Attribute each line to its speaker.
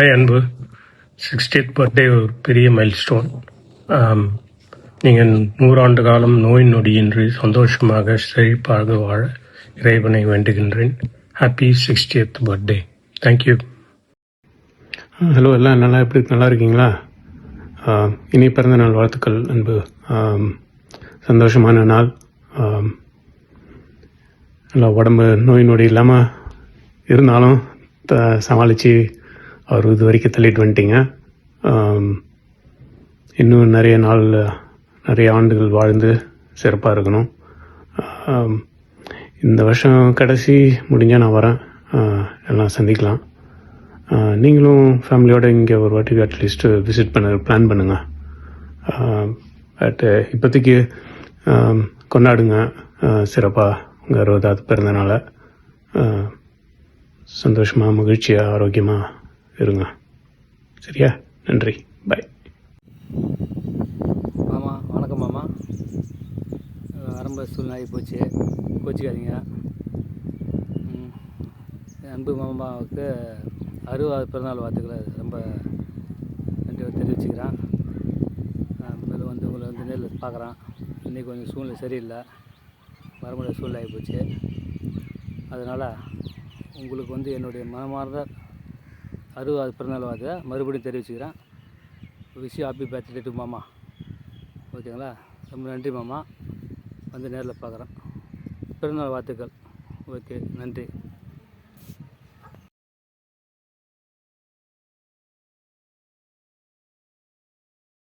Speaker 1: Hi அன்பு. 60th birthday ஒரு பெரிய மைல்ஸ்டோன். நீங்கள் 100 ஆண்டு காலம் நோய் நொடியின்றி சந்தோஷமாக செழிப்பாக வாழ இறைவனை வேண்டுகின்றேன். Happy 60th birthday. Thank you.
Speaker 2: Hello, எல்லாம் நல்லா இருக்கீங்களா? இனி பிறந்த நாள் வாழ்த்துக்கள் அன்பு. சந்தோஷமான நாள். நல்லா உடம்பு நோய் நொடி இல்லாமல் இருந்தாலும் சமாளித்து அவர் இது வரைக்கும் தள்ளிட்டு வந்துட்டீங்க. இன்னும் நிறைய ஆண்டுகள் வாழ்ந்து சிறப்பாக இருக்கணும். இந்த வருஷம் கடைசி முடிஞ்சால் நான் வரேன், எல்லாம் சந்திக்கலாம். நீங்களும் ஃபேமிலியோடு இங்கே ஒரு வாட்டிக்கு அட்லீஸ்ட்டு விசிட் பண்ண பிளான் பண்ணுங்கள். இப்போதைக்கு கொண்டாடுங்க சிறப்பாக உங்கள் 60வது பிறந்தநாளை. சந்தோஷமாக, மகிழ்ச்சியாக, ஆரோக்கியமாக இருங்க. சரியா? நன்றி. பாய்.
Speaker 3: மாமா வணக்கம். மாமா ஆரம்ப சூழ்நிலை ஆகி போச்சு, கோச்சிக்காதீங்க. அன்பு மாமாவுக்கு 60வது பிறந்தநாள் வாழ்த்துக்களை ரொம்ப நன்றி தெரிவிச்சுக்கிறேன். மேலும் உங்களை நேரில் பார்க்குறேன். இன்றைக்கி கொஞ்சம் சூழ்நிலை சரியில்லை, வர முடியாத சூழ்நிலை ஆகி போச்சு. அதனால் உங்களுக்கு என்னுடைய மனமார்ந்த 60வது பிறந்தநாள் வாழ்த்தை மறுபடியும் தெரிவிச்சுக்கிறேன். விஷயம் ஹாப்பி பர்த்டே டு மாமா. ஓகேங்களா? ரொம்ப நன்றி மாமா. நேரில் பார்க்குறேன். பிறந்தநாள் வாழ்த்துக்கள். ஓகே, நன்றி.